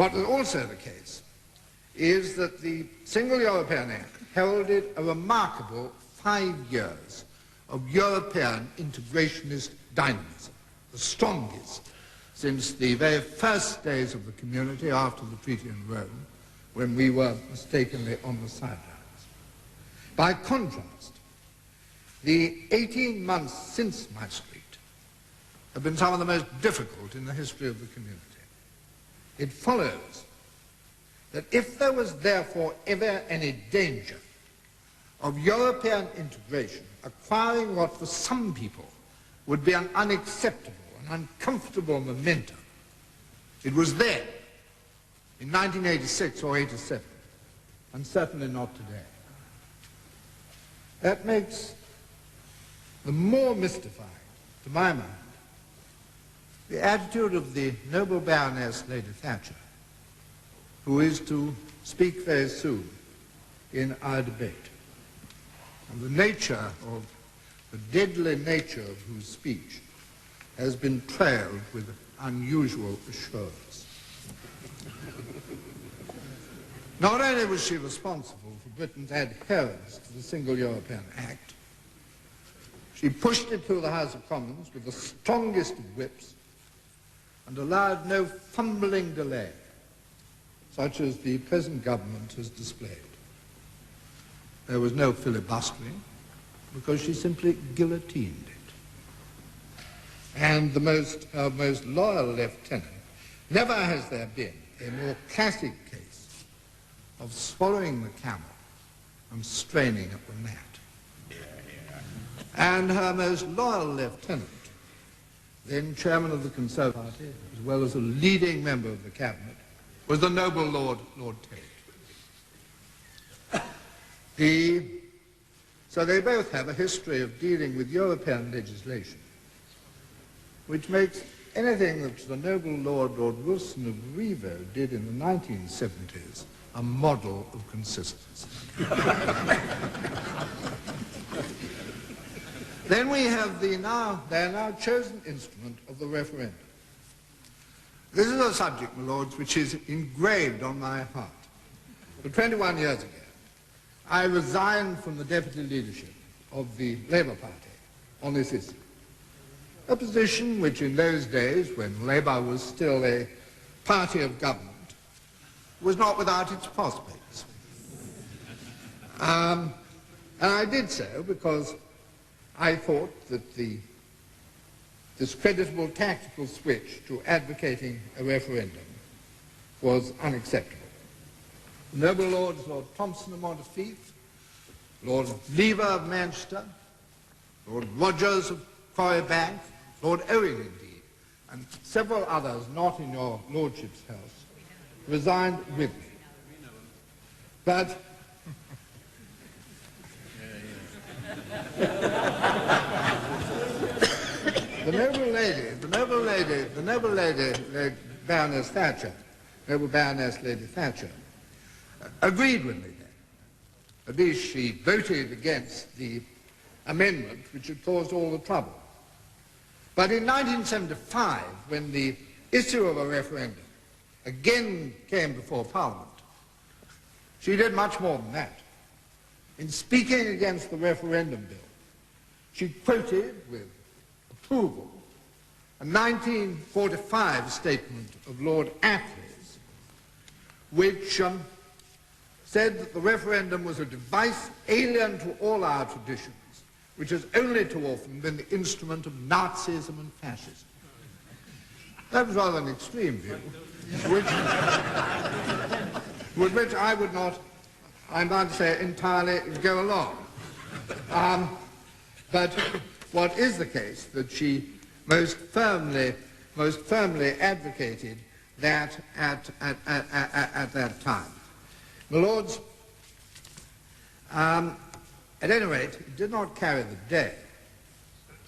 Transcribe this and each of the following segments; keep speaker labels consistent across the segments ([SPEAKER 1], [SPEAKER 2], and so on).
[SPEAKER 1] What was also the case is that the Single European Act heralded a remarkable 5 years of European integrationist dynamism, the strongest since the very first days of the community after the Treaty in Rome, when we were mistakenly on the sidelines. By contrast, the 18 months since Maastricht have been some of the most difficult in the history of the community. It follows that if there was therefore ever any danger of European integration acquiring what for some people would be an unacceptable and uncomfortable momentum, it was then, in 1986 or 87, and certainly not today. That makes the more mystifying, to my mind, the attitude of the noble Baroness Lady Thatcher, who is to speak very soon in our debate, and the nature of the deadly nature of whose speech has been trailed with unusual assurance. Not only was she responsible for Britain's adherence to the Single European Act, she pushed it through the House of Commons with the strongest of whips and allowed no fumbling delay, such as the present government has displayed. There was no filibustering, because she simply guillotined it. And her most loyal lieutenant, never has there been a more classic case of swallowing the camel and straining at the gnat. And her most loyal lieutenant, then chairman of the Conservative Party, as well as a leading member of the cabinet, was the noble Lord Tate. So they both have a history of dealing with European legislation, which makes anything that the noble Lord Wilson of Revo did in the 1970s a model of consistency. Then we have their now chosen instrument of the referendum. This is a subject, my lords, which is engraved on my heart. For 21 years ago, I resigned from the deputy leadership of the Labour Party on this issue. A position which in those days, when Labour was still a party of government, was not without its prospects. And I did so because I thought that this discreditable tactical switch to advocating a referendum was unacceptable. The noble Lords Lord Thompson of Montefiore, Lord Lever of Manchester, Lord Rogers of Quarry Bank, Lord Owen indeed, and several others not in your lordship's house, resigned with me. But the noble lady, Baroness Thatcher, noble Baroness Lady Thatcher, agreed with me then. At least she voted against the amendment which had caused all the trouble. But in 1975, when the issue of a referendum again came before Parliament, she did much more than that. In speaking against the referendum bill, she quoted with approval a 1945 statement of Lord Attlee's, which said that the referendum was a device alien to all our traditions, which has only too often been the instrument of Nazism and fascism. That was rather an extreme view, with which I would not, I might say, entirely go along. But what is the case, that she most firmly advocated that at that time. My lords, at any rate, it did not carry the day.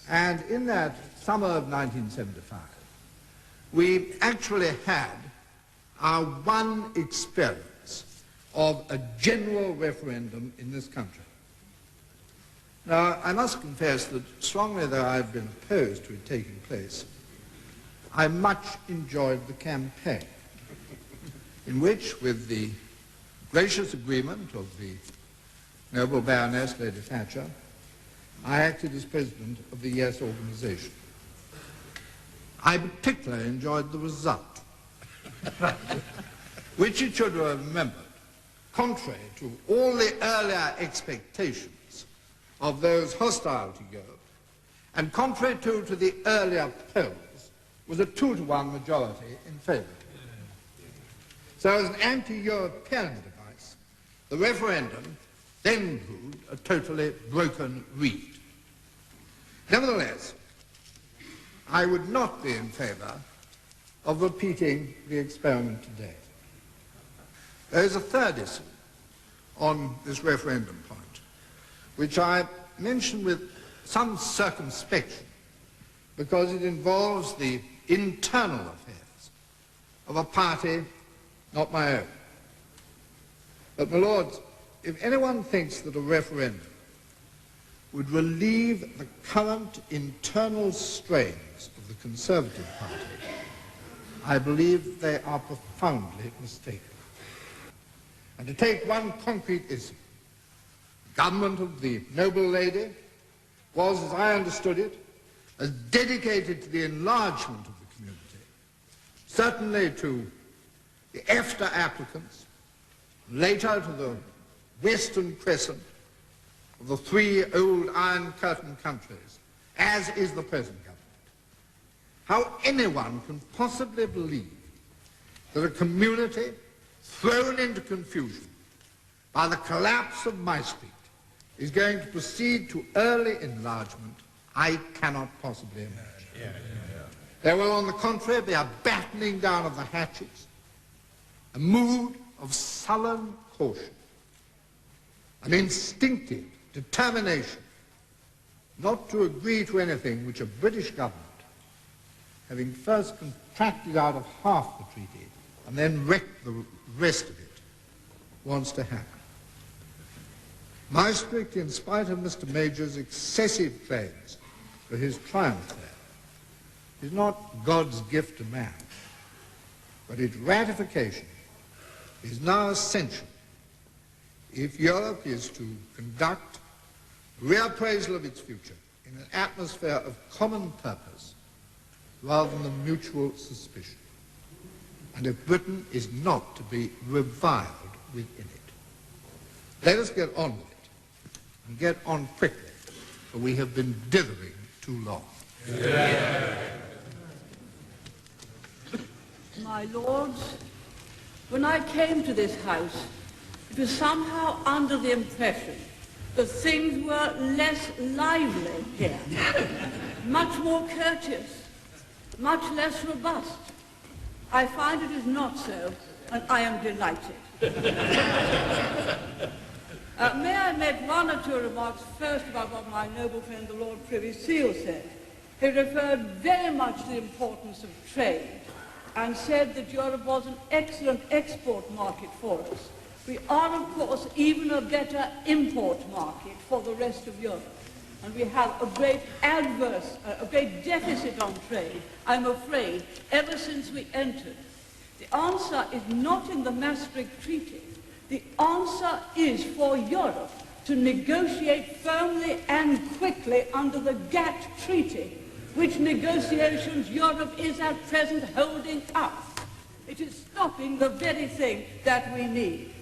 [SPEAKER 1] And in that summer of 1975, we actually had our one experience of a general referendum in this country. Now, I must confess that strongly though I've been opposed to it taking place, I much enjoyed the campaign. in which, with the gracious agreement of the noble Baroness Lady Thatcher, I acted as president of the Yes organization. I particularly enjoyed the result, which it should have remembered, contrary to all the earlier expectations of those hostile to Europe, and contrary to the earlier polls, was a 2-to-1 majority in favour. So as an anti-European device, the referendum then proved a totally broken reed. Nevertheless, I would not be in favour of repeating the experiment today. There is a third issue on this referendum point, which I mention with some circumspection because it involves the internal affairs of a party not my own. But, my lords, if anyone thinks that a referendum would relieve the current internal strains of the Conservative Party, I believe they are profoundly mistaken. And to take one concrete issue, the government of the noble lady was, as I understood it, as dedicated to the enlargement of the community, certainly to the EFTA applicants, later to the Western Crescent of the 3 old Iron Curtain countries, as is the present government. How anyone can possibly believe that a community thrown into confusion by the collapse of my street is going to proceed to early enlargement, I cannot possibly imagine. There will, on the contrary, be a battening down of the hatches, a mood of sullen caution, an instinctive determination not to agree to anything which a British government, having first contracted out of half the treaty and then wrecked the rest of it, wants to happen. Maastricht, in spite of Mr. Major's excessive claims for his triumph there, is not God's gift to man, but its ratification is now essential if Europe is to conduct reappraisal of its future in an atmosphere of common purpose rather than mutual suspicion, and if Britain is not to be reviled within it. Let us get on with it, and get on quickly, for we have been dithering too long.
[SPEAKER 2] My lords, when I came to this house, it was somehow under the impression that things were less lively here, much more courteous, much less robust. I find it is not so, and I am delighted. May I make 1 or 2 remarks first about what my noble friend the Lord Privy Seal said. He referred very much to the importance of trade and said that Europe was an excellent export market for us. We are, of course, even a better import market for the rest of Europe. And we have a great deficit on trade, I'm afraid, ever since we entered. The answer is not in the Maastricht Treaty. The answer is for Europe to negotiate firmly and quickly under the GATT Treaty, which negotiations Europe is at present holding up. It is stopping the very thing that we need.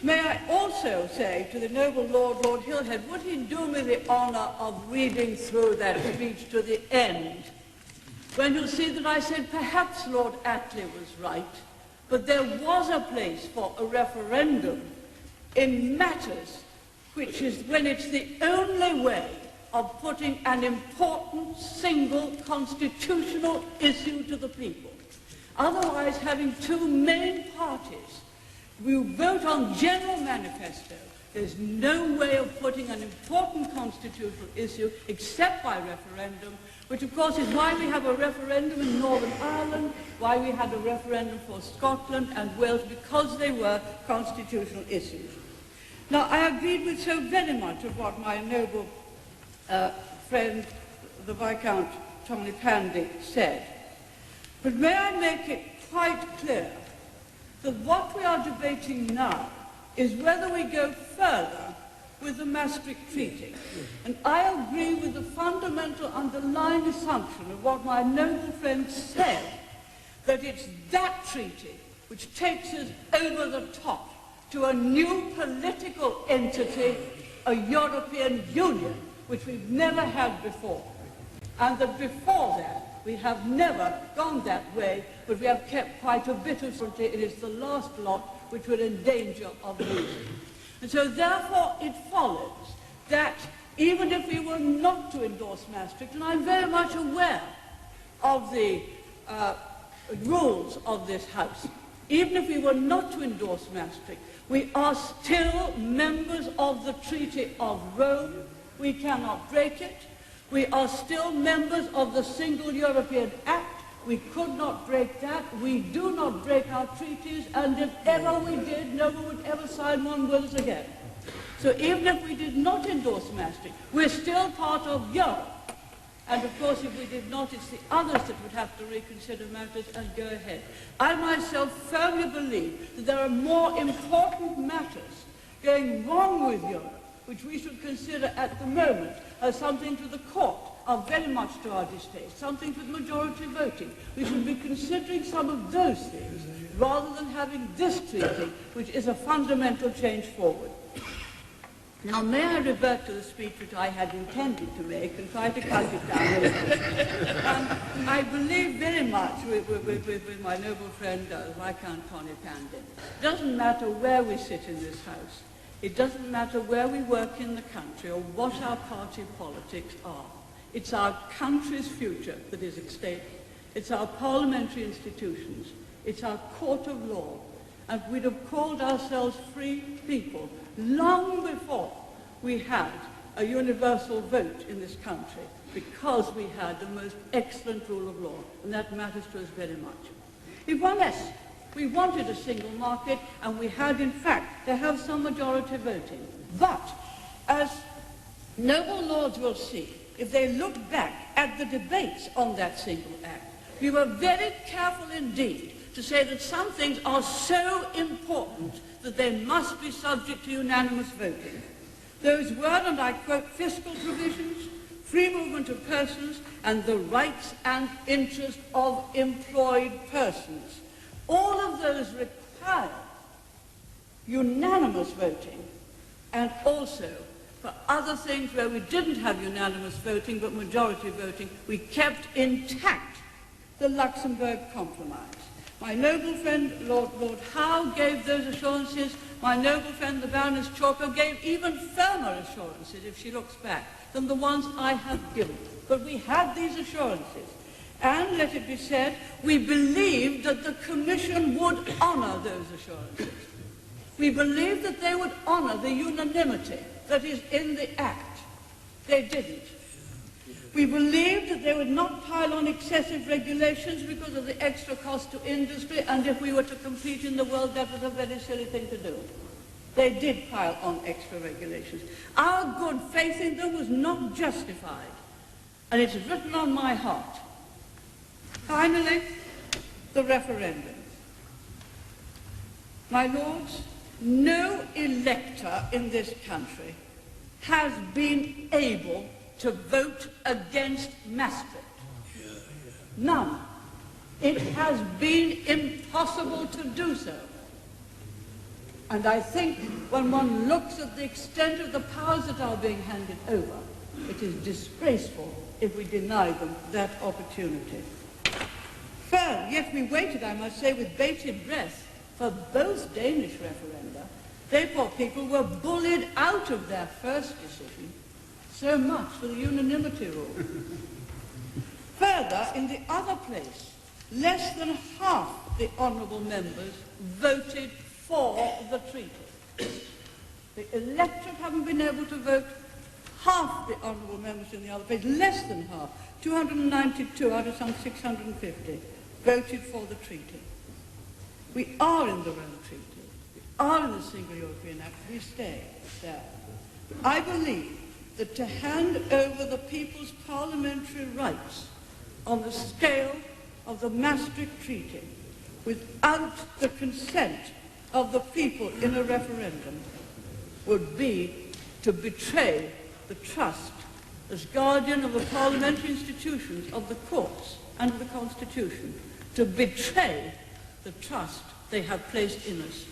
[SPEAKER 2] May I also say to the noble Lord Hillhead, would he do me the honour of reading through that speech to the end, when you'll see that I said perhaps Lord Attlee was right, but there was a place for a referendum in matters which is when it's the only way of putting an important single constitutional issue to the people. Otherwise, having 2 main parties, we vote on general manifesto. There's no way of putting an important constitutional issue except by referendum, which of course is why we have a referendum in Northern Ireland, why we had a referendum for Scotland and Wales, because they were constitutional issues. Now, I agreed with so very much of what my noble friend, the Viscount Tomley Pandy, said. But may I make it quite clear that what we are debating now is whether we go further with the Maastricht Treaty. And I agree with the fundamental underlying assumption of what my noble friend said, that it's that treaty which takes us over the top to a new political entity, a European Union, which we've never had before. And that before that, we have never gone that way, but we have kept quite a bit of it. It is the last lot which we're in danger of losing. And so therefore it follows that even if we were not to endorse Maastricht, and I'm very much aware of the rules of this House, even if we were not to endorse Maastricht, we are still members of the Treaty of Rome. We cannot break it. We are still members of the Single European Act. We could not break that. We do not break our treaties, and if ever we did, no one would ever sign one with us again. So even if we did not endorse Maastricht, we're still part of Europe. And of course, if we did not, it's the others that would have to reconsider matters and go ahead. I myself firmly believe that there are more important matters going wrong with Europe, which we should consider at the moment as something to the court, are very much to our distaste, something with majority voting. We should be considering some of those things rather than having this treaty, which is a fundamental change forward. Now, may I revert to the speech which I had intended to make and try to cut it down a little. I believe very much with my noble friend, Viscount Tony Pandin. It doesn't matter where we sit in this House. It doesn't matter where we work in the country or what our party politics are. It's our country's future that is at stake. It's our parliamentary institutions. It's our court of law. And we'd have called ourselves free people long before we had a universal vote in this country, because we had the most excellent rule of law, and that matters to us very much. If one else, we wanted a single market, and we had, in fact, to have some majority voting. But, as noble lords will see, if they look back at the debates on that single act, we were very careful indeed to say that some things are so important that they must be subject to unanimous voting. Those were, and I quote, fiscal provisions, free movement of persons, and the rights and interests of employed persons. All of those require unanimous voting, and also for other things where we didn't have unanimous voting but majority voting, we kept intact the Luxembourg Compromise. My noble friend Lord Howe gave those assurances. My noble friend the Baroness Chalker gave even firmer assurances, if she looks back, than the ones I have given. But we had these assurances. And, let it be said, we believed that the Commission would honour those assurances. We believed that they would honour the unanimity that is in the Act. They didn't. We believed that they would not pile on excessive regulations because of the extra cost to industry, and if we were to compete in the world, that was a very silly thing to do. They did pile on extra regulations. Our good faith in them was not justified, and it's written on my heart. Finally, the referendum. My lords, no elector in this country has been able to vote against Maastricht. None. It has been impossible to do so. And I think when one looks at the extent of the powers that are being handed over, it is disgraceful if we deny them that opportunity. Well, yet we waited, I must say, with bated breath for both Danish referenda. They, poor people, were bullied out of their first decision. So much for the unanimity rule. Further, in the other place, less than half the honourable members voted for the treaty. The electorate haven't been able to vote. Half the honourable members in the other place, less than half, 292 out of some 650, voted for the treaty. We are in the Rome Treaty. We are in the Single European Act. We stay there. I believe that to hand over the people's parliamentary rights on the scale of the Maastricht Treaty without the consent of the people in a referendum would be to betray the trust as guardian of the parliamentary institutions, of the courts and of the Constitution, to betray the trust they have placed in us.